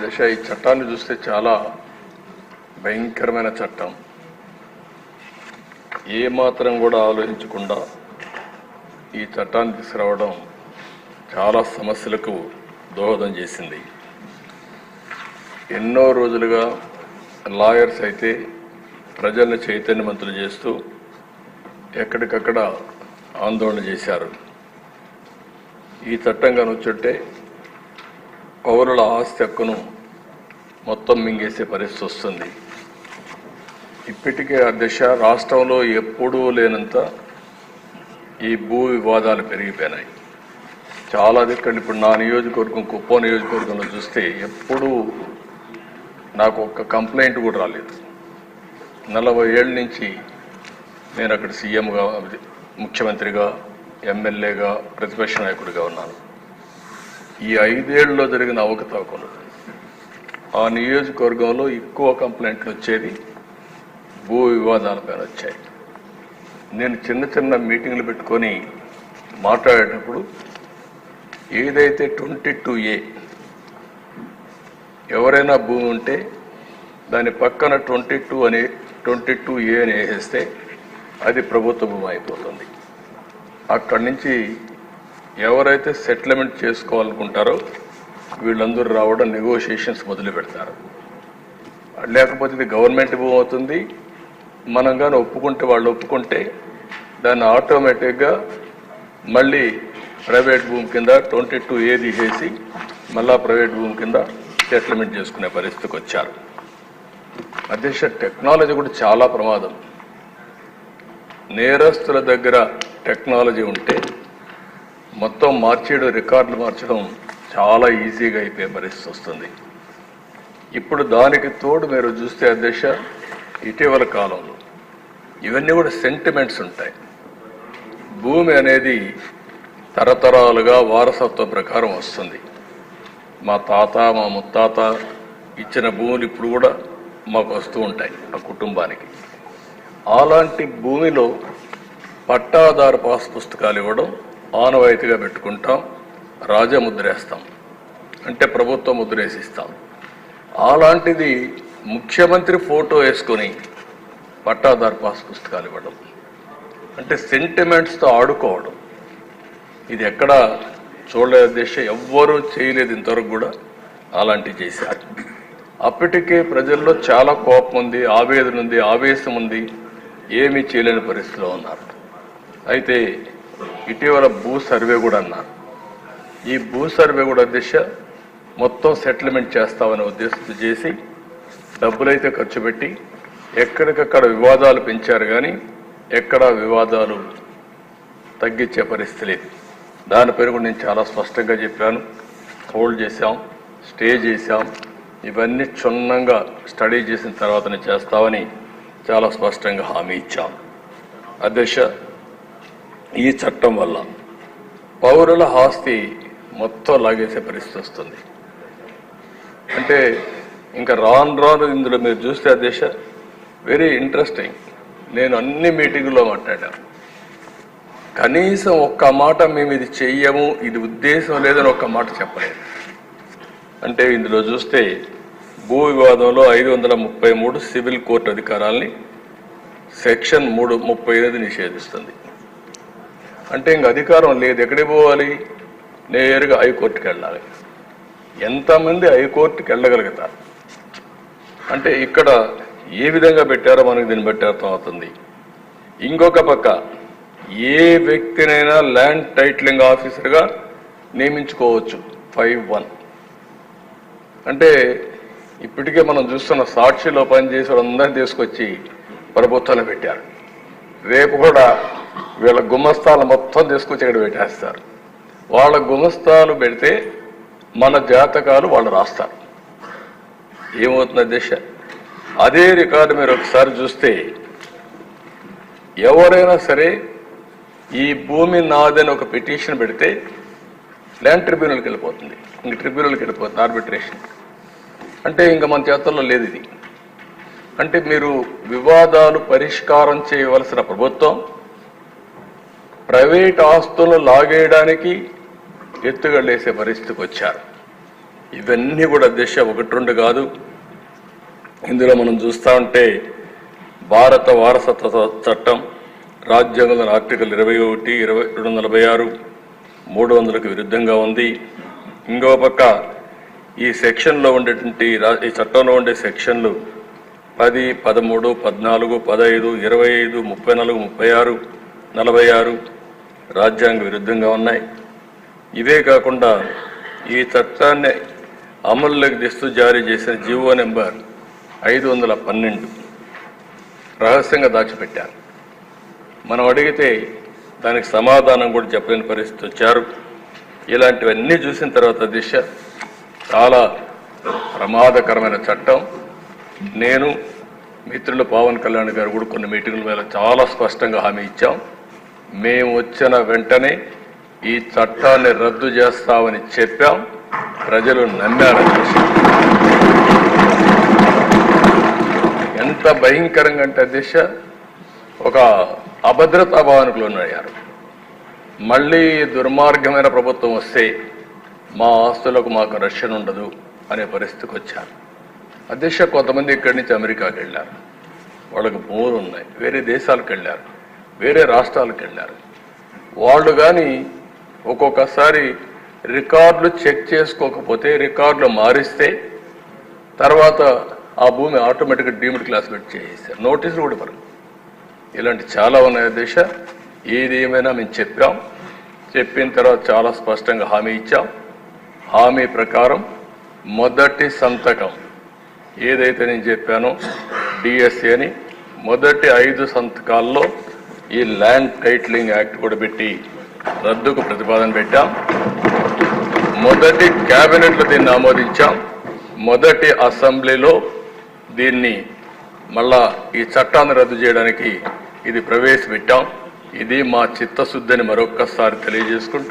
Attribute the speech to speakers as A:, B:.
A: దశ ఈ చట్టాన్ని చూస్తే చాలా భయంకరమైన చట్టం. ఏ మాత్రం కూడా ఆలోచించకుండా ఈ చట్టాన్ని తీసుకురావడం చాలా సమస్యలకు దోహదం చేసింది. ఎన్నో రోజులుగా లాయర్స్ అయితే ప్రజల్ని చైతన్యవంతులు చేస్తూ ఎక్కడికక్కడ ఆందోళన చేశారు. ఈ చట్టం కనుచుంటే పౌరుల ఆస్తి హక్కును మొత్తం మింగేసే పరిస్థితి వస్తుంది. ఇప్పటికే అధ్యక్ష రాష్ట్రంలో ఎప్పుడూ లేనంత ఈ భూ వివాదాలు పెరిగిపోయినాయి. చాలా దిక్కలు ఇప్పుడు నా నియోజకవర్గం కుప్పం నియోజకవర్గంలో చూస్తే ఎప్పుడూ నాకు ఒక్క కంప్లైంట్ కూడా రాలేదు. 40 ఏళ్ళ నుంచి నేను అక్కడ సీఎంగా, ముఖ్యమంత్రిగా, ఎమ్మెల్యేగా, ప్రతిపక్ష నాయకుడిగా ఉన్నాను. ఈ 5 ఏళ్లలో జరిగిన అవకతవకలు ఆ నియోజకవర్గంలో ఎక్కువ కంప్లైంట్లు వచ్చేది భూ వివాదాలపైన వచ్చాయి. నేను చిన్న చిన్న మీటింగ్లు పెట్టుకొని మాట్లాడేటప్పుడు ఏదైతే 22A ఎవరైనా భూమి ఉంటే దాని పక్కన 22A అని వేసేస్తే అది ప్రభుత్వ భూమి అయిపోతుంది. అక్కడి నుంచి ఎవరైతే సెటిల్మెంట్ చేసుకోవాలనుకుంటారో వీళ్ళందరూ రావడం, నెగోషియేషన్స్ మొదలు పెడతారు. లేకపోతే ఇది గవర్నమెంట్ భూమి అవుతుంది. మనం కానీ ఒప్పుకుంటే, వాళ్ళు ఒప్పుకుంటే దాన్ని ఆటోమేటిక్గా మళ్ళీ ప్రైవేట్ భూమి కింద 22A తీసేసి మళ్ళా ప్రైవేట్ భూమి కింద సెటిల్మెంట్ చేసుకునే పరిస్థితికి వచ్చారు. అధ్యక్ష, టెక్నాలజీ కూడా చాలా ప్రమాదం. నేరస్తుల దగ్గర టెక్నాలజీ ఉంటే మొత్తం మార్చేయడం, రికార్డులు మార్చడం చాలా ఈజీగా అయిపోయే పరిస్థితి వస్తుంది. ఇప్పుడు దానికి తోడు మీరు చూస్తే అధ్యక్ష ఇటీవల కాలంలో ఇవన్నీ కూడా సెంటిమెంట్స్ ఉంటాయి. భూమి అనేది తరతరాలుగా వారసత్వ ప్రకారం వస్తుంది. మా తాత, మా ముత్తాత ఇచ్చిన భూములు ఇప్పుడు కూడా మాకు వస్తూ ఉంటాయి ఆ కుటుంబానికి. అలాంటి భూమిలో పట్టాదారు పాస్ పుస్తకాలు ఇవ్వడం ఆనవాయితీగా పెట్టుకుంటాం, రాజముద్రేస్తాం, అంటే ప్రభుత్వం ముద్రేసిస్తాం. అలాంటిది ముఖ్యమంత్రి ఫోటో వేసుకొని పట్టాదారు పాస్ పుస్తకాలు ఇవ్వడం అంటే సెంటిమెంట్స్తో ఆడుకోవడం. ఇది ఎక్కడ చూడలేదు అధ్యక్ష, ఎవ్వరూ చేయలేదు ఇంతవరకు కూడా. అలాంటివి చేశారు. అప్పటికే ప్రజల్లో చాలా కోపం ఉంది, ఆవేదన ఉంది, ఆవేశం ఉంది, ఏమీ చేయలేని పరిస్థితిలో ఉన్నారు. అయితే ఇటీవల భూ సర్వే కూడా అన్నారు. ఈ భూ సర్వే కూడా అధ్యక్ష మొత్తం సెటిల్మెంట్ చేస్తామనే ఉద్దేశంతో చేసి డబ్బులైతే ఖర్చు పెట్టి ఎక్కడికక్కడ వివాదాలు పెంచారు, కానీ ఎక్కడా వివాదాలు తగ్గించే పరిస్థితి లేదు. దాని పేరు కూడా నేను చాలా స్పష్టంగా చెప్పాను. హోల్డ్ చేశాం, స్టే చేశాం, ఇవన్నీ క్షుణ్ణంగా స్టడీ చేసిన తర్వాతనే చేస్తామని చాలా స్పష్టంగా హామీ ఇచ్చాం. అధ్యక్ష, ఈ చట్టం వల్ల పౌరుల ఆస్తి మొత్తం లాగేసే పరిస్థితి వస్తుంది. అంటే ఇంకా రాను ఇందులో మీరు చూస్తే అధ్యక్ష వెరీ ఇంట్రెస్టింగ్. నేను అన్ని మీటింగుల్లో మాట్లాడాను. కనీసం ఒక్క మాట మేము ఇది చెయ్యము, ఇది ఉద్దేశం లేదని ఒక్క మాట చెప్పలేదు. అంటే ఇందులో చూస్తే భూ వివాదంలో 533 సివిల్ కోర్టు అధికారాల్ని సెక్షన్ 338 నిషేధిస్తుంది. అంటే ఇంక అధికారం లేదు. ఎక్కడికి పోవాలి? నేరుగా హైకోర్టుకి వెళ్ళాలి. ఎంతమంది హైకోర్టుకి వెళ్ళగలుగుతారు? అంటే ఇక్కడ ఏ విధంగా పెట్టారో మనకు దీన్ని బట్టి అర్థమవుతుంది. ఇంకొక పక్క ఏ వ్యక్తినైనా ల్యాండ్ టైటిలింగ్ ఆఫీసర్గా నియమించుకోవచ్చు 5(1). అంటే ఇప్పటికే మనం చూస్తున్న సాక్షిలో పనిచేసే వాళ్ళందరినీ తీసుకొచ్చి ప్రభుత్వాన్ని పెట్టారు. రేపు కూడా వీళ్ళ గుమస్తాలు మొత్తం తీసుకొచ్చి ఇక్కడ పెట్టేస్తారు. వాళ్ళ గుమస్తాలు పెడితే మన జాతకాలు వాళ్ళు రాస్తారు. ఏమవుతుంది అధ్యక్ష? అదే రికార్డు మీరు ఒకసారి చూస్తే ఎవరైనా సరే ఈ భూమి నాదని ఒక పిటిషన్ పెడితే ల్యాండ్ ట్రిబ్యునల్కి వెళ్ళిపోతుంది. ఇంక ట్రిబ్యునల్కి వెళ్ళిపోతుంది, ఆర్బిట్రేషన్. అంటే ఇంకా మన చేతుల్లో లేదు ఇది. అంటే మీరు వివాదాలు పరిష్కారం చేయవలసిన ప్రభుత్వం ప్రైవేట్ ఆస్తులను లాగేయడానికి ఎత్తుగడలేసే పరిస్థితికి వచ్చారు. ఇవన్నీ కూడా అధ్యక్ష ఒకటి రెండు కాదు. ఇందులో మనం చూస్తూ ఉంటే భారత వారసత్వ చట్టం రాజ్యాంగంలోని ఆర్టికల్ 21, 246, 300కు విరుద్ధంగా ఉంది. ఇంకో పక్క ఈ సెక్షన్లో ఉండేటువంటి ఈ చట్టంలో ఉండే సెక్షన్లు 10, 13, 14, 15, 25, 34, 36, 46 రాజ్యాంగ విరుద్ధంగా ఉన్నాయి. ఇవే కాకుండా ఈ చట్టాన్ని అమల్లోకి తెస్తూ జారీ చేసిన జీవో నెంబర్ 512 రహస్యంగా దాచిపెట్టారు. మనం అడిగితే దానికి సమాధానం కూడా చెప్పలేని పరిస్థితి వచ్చారు. ఇలాంటివన్నీ చూసిన తర్వాత దిశ చాలా ప్రమాదకరమైన చట్టం. నేను మిత్రులు పవన్ కళ్యాణ్ గారు కూడా కొన్ని మీటింగుల మీద చాలా స్పష్టంగా హామీ ఇచ్చాం. మేము వచ్చిన వెంటనే ఈ చట్టాన్ని రద్దు చేస్తామని చెప్పాం. ప్రజలు నమ్మారు. ఎంత భయంకరంగా అంటే దిశ ఒక అభద్రతా భావనకు లోనయ్యారు. మళ్ళీ దుర్మార్గమైన ప్రభుత్వం వస్తే మా ఆస్తులకు మాకు రక్షణ ఉండదు అనే పరిస్థితికి వచ్చారు. అధ్యక్ష కొంతమంది ఇక్కడి నుంచి అమెరికాకి వెళ్ళారు, వాళ్ళకి భూములు ఉన్నాయి, వేరే దేశాలకు వెళ్ళారు, వేరే రాష్ట్రాలకు వెళ్ళారు. వాళ్ళు కానీ ఒక్కొక్కసారి రికార్డులు చెక్ చేసుకోకపోతే రికార్డులు మారిస్తే తర్వాత ఆ భూమి ఆటోమేటిక్గా డీమ్డ్ క్లాసిఫైడ్ చేసేస్తారు, నోటీసులు కూడా ఇవ్వరు. ఇలాంటి చాలా ఉన్నాయి దేశ. ఏది ఏమైనా మేము చెప్పాం, చెప్పిన తర్వాత చాలా స్పష్టంగా హామీ ఇచ్చాం. హామీ ప్రకారం మొదటి సంతకం ఏదైతే నేను చెప్పానో డిఎస్సి అని మొదటి 5 సంతకాల్లో ఈ ల్యాండ్ టైటిలింగ్ యాక్ట్ కూడా పెట్టి రద్దుకు ప్రతిపాదన పెట్టాం. మొదటి క్యాబినెట్లో దీన్ని ఆమోదించాం. మొదటి అసెంబ్లీలో దీన్ని మళ్ళా ఈ చట్టాన్ని రద్దు చేయడానికి ఇది ప్రవేశపెట్టాం. ఇది మా చిత్తశుద్ధిని మరొక్కసారి తెలియజేసుకుంటూ